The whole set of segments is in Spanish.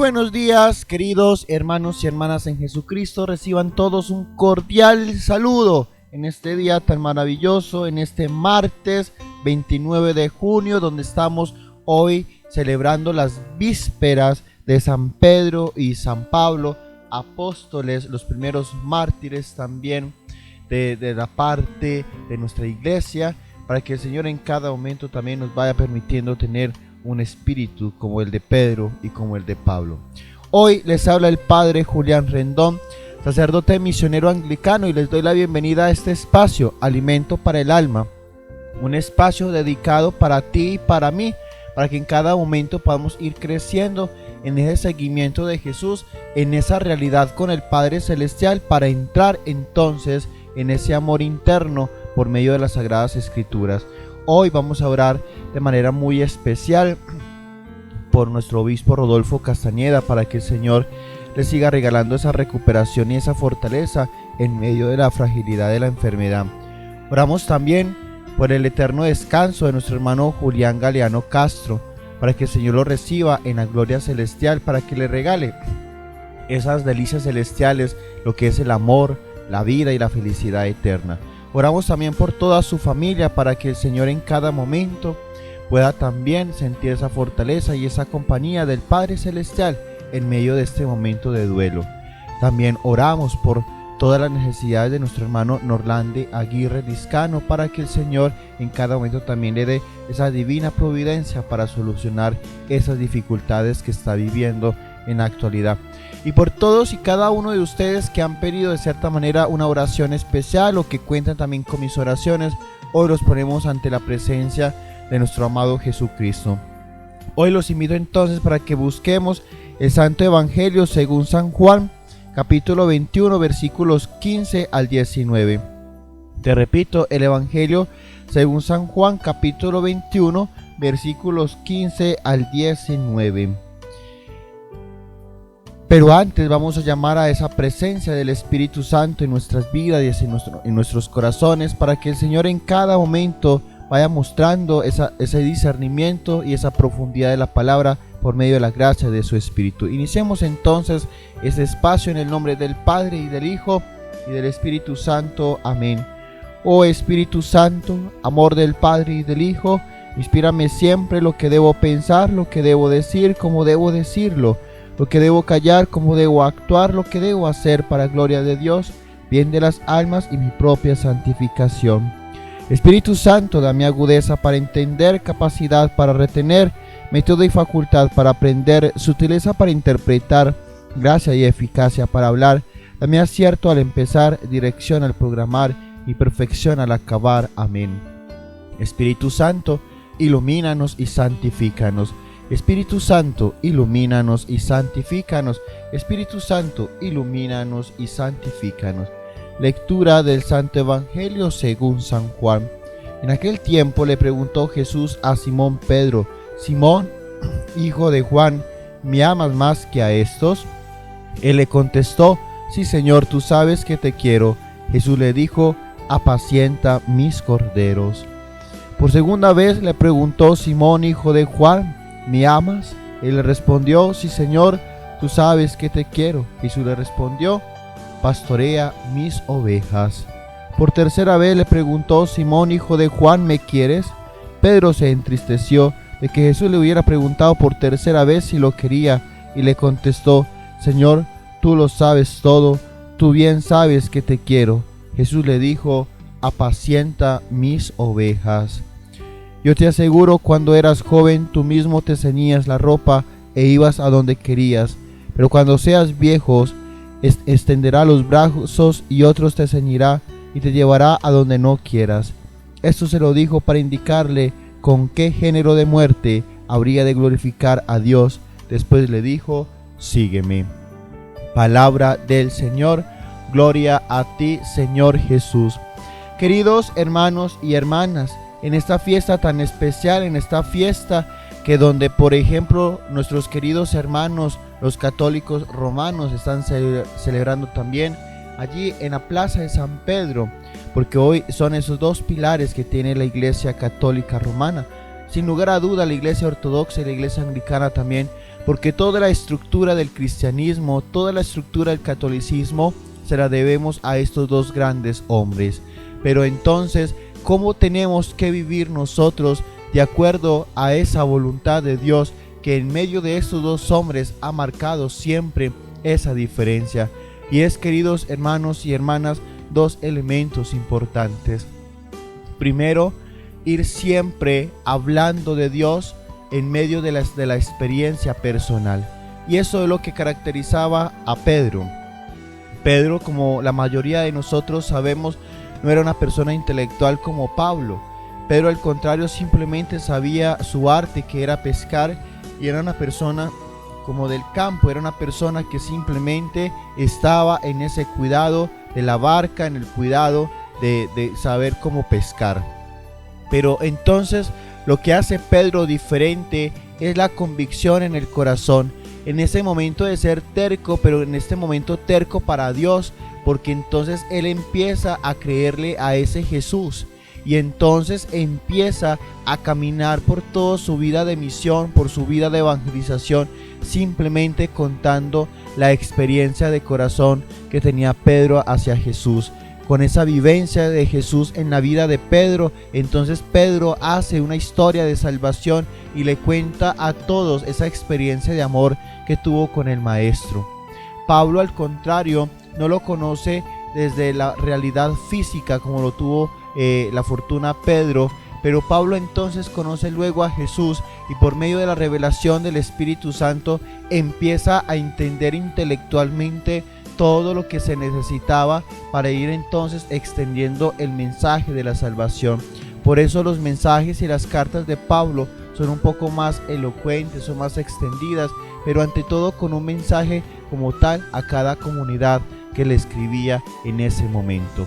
buenos días, queridos hermanos y hermanas en Jesucristo. Reciban todos un cordial saludo en este día tan maravilloso, en este martes 29 de junio, donde estamos hoy celebrando las vísperas de San Pedro y San Pablo, apóstoles, los primeros mártires también de la parte de nuestra iglesia, para que el Señor en cada momento también nos vaya permitiendo tener un espíritu como el de Pedro y como el de Pablo. Hoy les habla el Padre Julián Rendón, sacerdote misionero anglicano, y les doy la bienvenida a este espacio, Alimento para el Alma, un espacio dedicado para ti y para mí, para que en cada momento podamos ir creciendo en ese seguimiento de Jesús, en esa realidad con el Padre Celestial, para entrar entonces en ese amor interno por medio de las Sagradas Escrituras. Hoy vamos a orar de manera muy especial por nuestro obispo Rodolfo Castañeda, para que el Señor le siga regalando esa recuperación y esa fortaleza en medio de la fragilidad de la enfermedad. Oramos también por el eterno descanso de nuestro hermano Julián Galeano Castro, para que el Señor lo reciba en la gloria celestial, para que le regale esas delicias celestiales, lo que es el amor, la vida y la felicidad eterna. Oramos también por toda su familia, para que el Señor en cada momento pueda también sentir esa fortaleza y esa compañía del Padre Celestial en medio de este momento de duelo. También oramos por todas las necesidades de nuestro hermano Norlande Aguirre Liscano, para que el Señor en cada momento también le dé esa divina providencia para solucionar esas dificultades que está viviendo en la actualidad. Y por todos y cada uno de ustedes que han pedido de cierta manera una oración especial, o que cuentan también con mis oraciones, hoy los ponemos ante la presencia de nuestro amado Jesucristo. Hoy los invito entonces para que busquemos el Santo Evangelio según San Juan, capítulo 21, versículos 15 al 19. Te repito, el Evangelio según San Juan, capítulo 21, versículos 15 al 19. Pero antes vamos a llamar a esa presencia del Espíritu Santo en nuestras vidas y en nuestros corazones, para que el Señor en cada momento vaya mostrando ese discernimiento y esa profundidad de la palabra por medio de la gracia de su Espíritu. Iniciemos entonces este espacio en el nombre del Padre y del Hijo y del Espíritu Santo. Amén. Oh Espíritu Santo, amor del Padre y del Hijo, inspírame siempre lo que debo pensar, lo que debo decir, cómo debo decirlo, lo que debo callar, cómo debo actuar, lo que debo hacer para gloria de Dios, bien de las almas y mi propia santificación. Espíritu Santo, dame agudeza para entender, capacidad para retener, método y facultad para aprender, sutileza para interpretar, gracia y eficacia para hablar. Dame acierto al empezar, dirección al programar y perfección al acabar. Amén. Espíritu Santo, ilumínanos y santifícanos. Espíritu Santo, ilumínanos y santifícanos. Espíritu Santo, ilumínanos y santifícanos. Lectura del Santo Evangelio según San Juan. En aquel tiempo le preguntó Jesús a Simón Pedro: Simón, hijo de Juan, ¿me amas más que a estos? Él le contestó: Sí, Señor, tú sabes que te quiero. Jesús le dijo: Apacienta mis corderos. Por segunda vez le preguntó Simón, hijo de Juan: ¿me amas? Él le respondió: Sí, Señor, tú sabes que te quiero. Jesús le respondió: Pastorea mis ovejas. Por tercera vez le preguntó Simón, hijo de Juan: ¿me quieres? Pedro se entristeció de que Jesús le hubiera preguntado por tercera vez si lo quería, y le contestó: Señor, tú lo sabes todo, tú bien sabes que te quiero. Jesús le dijo: Apacienta mis ovejas. Yo te aseguro, cuando eras joven, tú mismo te ceñías la ropa e ibas a donde querías, pero cuando seas viejo, extenderá los brazos y otros te ceñirá y te llevará a donde no quieras. Esto se lo dijo para indicarle con qué género de muerte habría de glorificar a Dios. Después le dijo: sígueme. Palabra del Señor. Gloria a ti, Señor Jesús. Queridos hermanos y hermanas, en esta fiesta tan especial, en esta fiesta que donde, por ejemplo, nuestros queridos hermanos, los católicos romanos, están celebrando también allí en la plaza de San Pedro, porque hoy son esos dos pilares que tiene la Iglesia Católica Romana. Sin lugar a duda, la Iglesia Ortodoxa y la Iglesia Anglicana también porque toda la estructura del cristianismo, toda la estructura del catolicismo se la debemos a estos dos grandes hombres. Pero entonces, ¿cómo tenemos que vivir nosotros de acuerdo a esa voluntad de Dios que en medio de estos dos hombres ha marcado siempre esa diferencia? Y es, queridos hermanos y hermanas, dos elementos importantes. Primero, ir siempre hablando de Dios en medio de la experiencia personal. Y eso es lo que caracterizaba a Pedro. Pedro, como la mayoría de nosotros sabemos, no era una persona intelectual como Pablo. Pedro, al contrario, simplemente sabía su arte, que era pescar, y era una persona como del campo, era una persona que simplemente estaba en ese cuidado de la barca, en el cuidado de saber cómo pescar. Pero entonces lo que hace Pedro diferente es la convicción en el corazón, en ese momento de ser terco, pero en este momento terco para Dios, porque entonces él empieza a creerle a ese Jesús. Y entonces empieza a caminar por toda su vida de misión, por su vida de evangelización, simplemente contando la experiencia de corazón que tenía Pedro hacia Jesús. Con esa vivencia de Jesús en la vida de Pedro, entonces Pedro hace una historia de salvación y le cuenta a todos esa experiencia de amor que tuvo con el Maestro. Pablo, al contrario, no lo conoce desde la realidad física como lo tuvo la fortuna Pedro, pero Pablo entonces conoce luego a Jesús y por medio de la revelación del Espíritu Santo empieza a entender intelectualmente todo lo que se necesitaba para ir entonces extendiendo el mensaje de la salvación. Por eso los mensajes y las cartas de Pablo son un poco más elocuentes, son más extendidas, pero ante todo con un mensaje como tal a cada comunidad que le escribía en ese momento.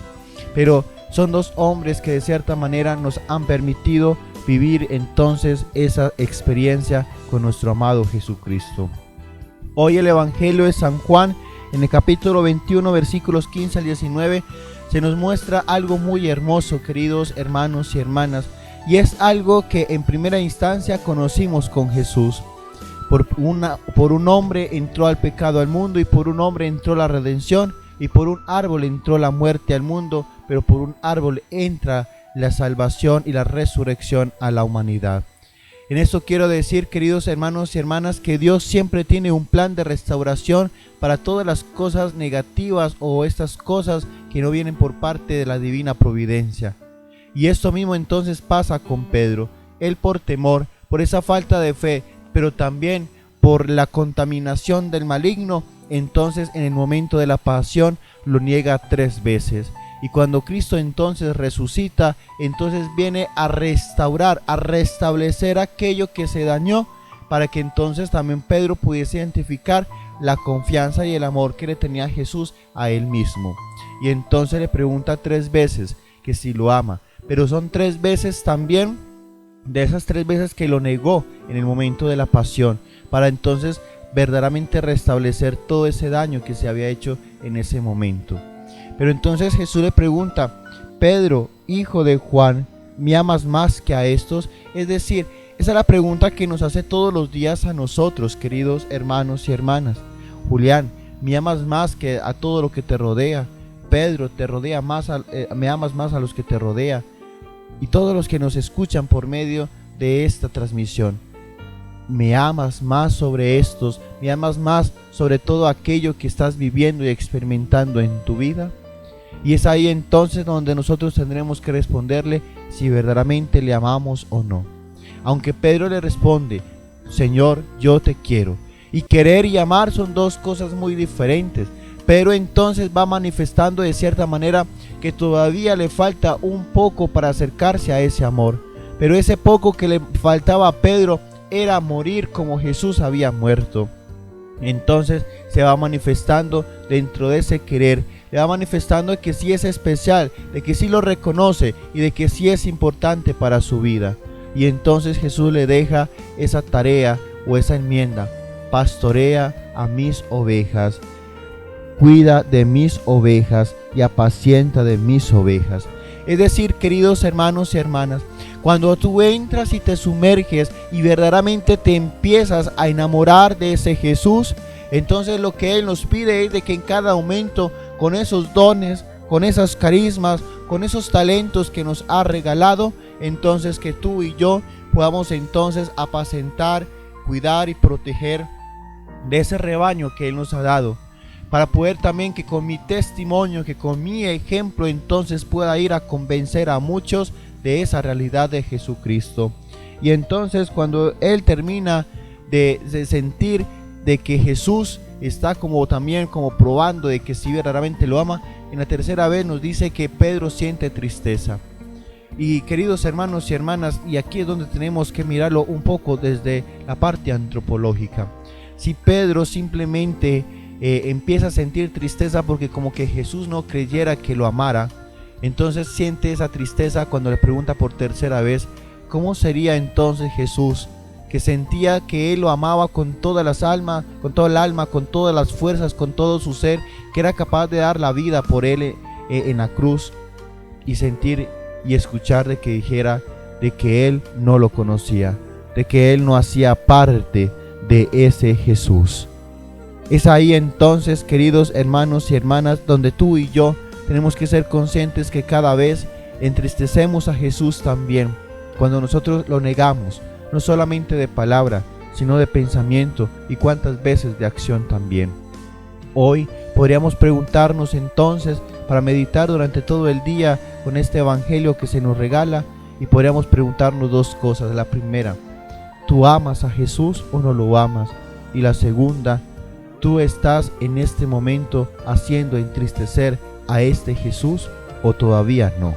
Pero son dos hombres que de cierta manera nos han permitido vivir entonces esa experiencia con nuestro amado Jesucristo. Hoy el Evangelio de San Juan, en el capítulo 21, versículos 15 al 19, se nos muestra algo muy hermoso, queridos hermanos y hermanas, y es algo que en primera instancia conocimos con Jesús. Por un hombre entró al pecado al mundo, y por un hombre entró la redención, y por un árbol entró la muerte al mundo, pero por un árbol entra la salvación y la resurrección a la humanidad. En esto quiero decir, queridos hermanos y hermanas, que Dios siempre tiene un plan de restauración para todas las cosas negativas o estas cosas que no vienen por parte de la divina providencia. Y esto mismo entonces pasa con Pedro. Él, por temor, por esa falta de fe, pero también por la contaminación del maligno, entonces en el momento de la pasión lo niega 3 veces. Y cuando Cristo entonces resucita, entonces viene a restaurar, a restablecer aquello que se dañó, para que entonces también Pedro pudiese identificar la confianza y el amor que le tenía Jesús a él mismo. Y entonces le pregunta 3 veces que si lo ama, pero son 3 veces también de esas 3 veces que lo negó en el momento de la pasión, para entonces verdaderamente restablecer todo ese daño que se había hecho en ese momento. Pero entonces Jesús le pregunta: Pedro, hijo de Juan, ¿me amas más que a estos? Es decir, esa es la pregunta que nos hace todos los días a nosotros, queridos hermanos y hermanas. Julián, ¿me amas más que a todo lo que te rodea? Pedro, ¿me amas más a los que te rodea? Y todos los que nos escuchan por medio de esta transmisión, ¿me amas más sobre estos? ¿Me amas más sobre todo aquello que estás viviendo y experimentando en tu vida? Y es ahí entonces donde nosotros tendremos que responderle si verdaderamente le amamos o no. Aunque Pedro le responde: Señor, yo te quiero. Y querer y amar son 2 cosas muy diferentes. Pero entonces va manifestando de cierta manera que todavía le falta un poco para acercarse a ese amor. Pero ese poco que le faltaba a Pedro era morir como Jesús había muerto. Entonces se va manifestando dentro de ese querer, le va manifestando de que sí es especial, de que sí lo reconoce y de que sí es importante para su vida. Y entonces Jesús le deja esa tarea o esa enmienda: pastorea a mis ovejas, cuida de mis ovejas y apacienta de mis ovejas. Es decir, queridos hermanos y hermanas, Cuando tú entras y te sumerges y verdaderamente te empiezas a enamorar de ese Jesús, entonces lo que Él nos pide es de que en cada momento, con esos dones, con esas carismas, con esos talentos que nos ha regalado, entonces que tú y yo podamos entonces apacentar, cuidar y proteger de ese rebaño que Él nos ha dado, para poder también que con mi testimonio, que con mi ejemplo entonces pueda ir a convencer a muchos de esa realidad de Jesucristo. Y entonces cuando Él termina de sentir de que Jesús está como también como probando de que si verdaderamente lo ama, en la tercera vez nos dice que Pedro siente tristeza. Y queridos hermanos y hermanas, y aquí es donde tenemos que mirarlo un poco desde la parte antropológica. Si Pedro simplemente empieza a sentir tristeza porque como que Jesús no creyera que lo amara, entonces siente esa tristeza cuando le pregunta por tercera vez, ¿cómo sería entonces Jesús, que sentía que Él lo amaba con todas las almas, con toda el alma, con todas las fuerzas, con todo su ser, que era capaz de dar la vida por Él en la cruz, y sentir y escuchar de que dijera de que Él no lo conocía, de que Él no hacía parte de ese Jesús? Es ahí entonces, queridos hermanos y hermanas, donde tú y yo tenemos que ser conscientes que cada vez entristecemos a Jesús también, cuando nosotros lo negamos, no solamente de palabra, sino de pensamiento y cuántas veces de acción también. Hoy podríamos preguntarnos entonces, para meditar durante todo el día con este evangelio que se nos regala, y podríamos preguntarnos dos cosas. La primera, ¿tú amas a Jesús o no lo amas? Y la segunda, ¿tú estás en este momento haciendo entristecer a este Jesús o todavía no?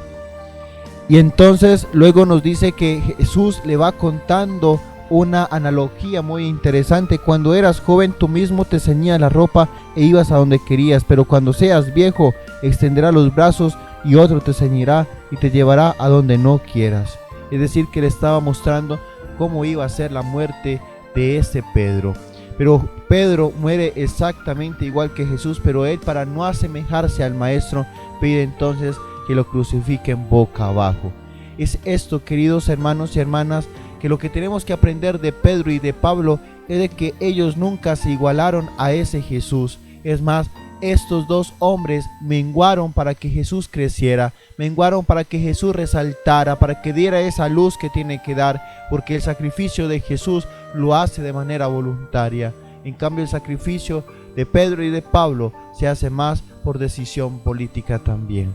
Y entonces luego nos dice que Jesús le va contando una analogía muy interesante. Cuando eras joven tú mismo te ceñías la ropa e ibas a donde querías, pero cuando seas viejo extenderás los brazos y otro te ceñirá y te llevará a donde no quieras. Es decir, que le estaba mostrando cómo iba a ser la muerte de ese Pedro. Pero Pedro muere exactamente igual que Jesús, pero él, para no asemejarse al maestro, pide entonces que lo crucifiquen boca abajo. Es esto, queridos hermanos y hermanas, que lo que tenemos que aprender de Pedro y de Pablo es de que ellos nunca se igualaron a ese Jesús. Es más, estos dos hombres menguaron para que Jesús creciera, menguaron para que Jesús resaltara, para que diera esa luz que tiene que dar, porque el sacrificio de Jesús lo hace de manera voluntaria. En cambio, el sacrificio de Pedro y de Pablo se hace más por decisión política también.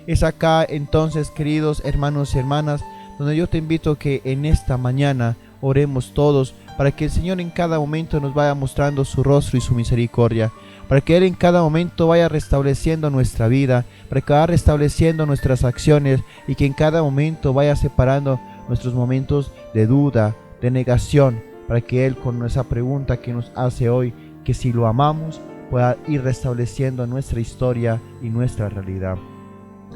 Es acá entonces, queridos hermanos y hermanas, donde yo te invito que en esta mañana oremos todos para que el Señor en cada momento nos vaya mostrando su rostro y su misericordia, para que Él en cada momento vaya restableciendo nuestra vida, para que vaya restableciendo nuestras acciones y que en cada momento vaya separando nuestros momentos de duda, de negación, para que Él con esa pregunta que nos hace hoy, que si lo amamos, pueda ir restableciendo nuestra historia y nuestra realidad.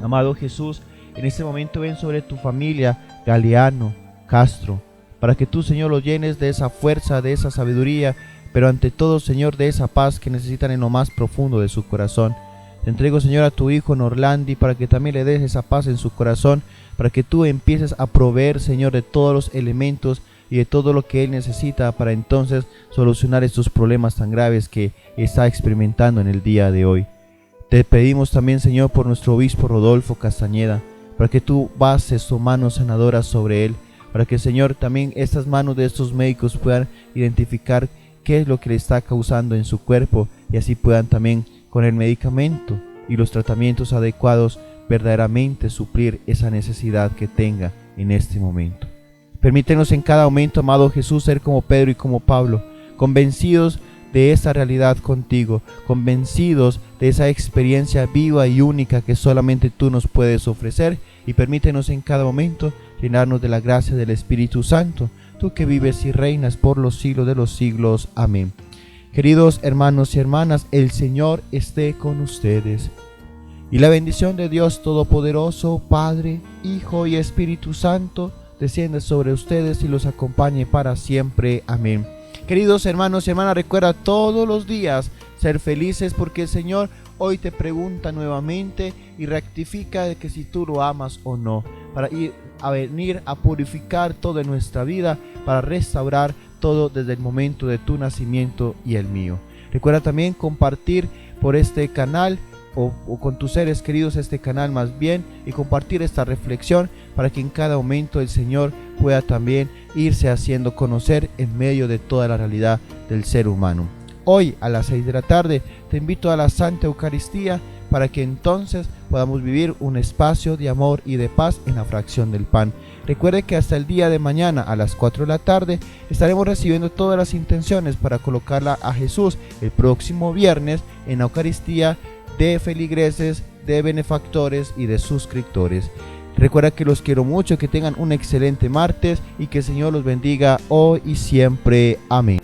Amado Jesús, en este momento ven sobre tu familia, Galeano, Castro, para que tú, Señor, lo llenes de esa fuerza, de esa sabiduría, pero ante todo, Señor, de esa paz que necesitan en lo más profundo de su corazón. Te entrego, Señor, a tu hijo Norlandi, para que también le des esa paz en su corazón, para que tú empieces a proveer, Señor, de todos los elementos y de todo lo que él necesita para entonces solucionar estos problemas tan graves que está experimentando en el día de hoy. Te pedimos también, Señor, por nuestro obispo Rodolfo Castañeda, para que tú bases tu mano sanadora sobre él, para que, Señor, también estas manos de estos médicos puedan identificar qué es lo que le está causando en su cuerpo y así puedan también con el medicamento y los tratamientos adecuados verdaderamente suplir esa necesidad que tenga en este momento. Permítenos en cada momento, amado Jesús, ser como Pedro y como Pablo, convencidos de esa realidad contigo, convencidos de esa experiencia viva y única que solamente tú nos puedes ofrecer, y permítenos en cada momento llenarnos de la gracia del Espíritu Santo, tú que vives y reinas por los siglos de los siglos. Amén. Queridos hermanos y hermanas, el Señor esté con ustedes. Y la bendición de Dios Todopoderoso, Padre, Hijo y Espíritu Santo, descienda sobre ustedes y los acompañe para siempre. Amén. Queridos hermanos y hermanas, recuerda todos los días ser felices, porque el Señor hoy te pregunta nuevamente y rectifica de que si tú lo amas o no, para ir a venir a purificar toda nuestra vida para restaurar todo desde el momento de tu nacimiento y el mío. Recuerda también compartir por este canal o con tus seres queridos este canal más bien, y compartir esta reflexión para que en cada momento el Señor pueda también irse haciendo conocer en medio de toda la realidad del ser humano. Hoy a las 6 de la tarde te invito a la Santa Eucaristía para que entonces podamos vivir un espacio de amor y de paz en la fracción del pan. Recuerde que hasta el día de mañana a las 4 de la tarde estaremos recibiendo todas las intenciones para colocarla a Jesús el próximo viernes en la Eucaristía de feligreses, de benefactores y de suscriptores. Recuerda que los quiero mucho, que tengan un excelente martes y que el Señor los bendiga hoy y siempre. Amén.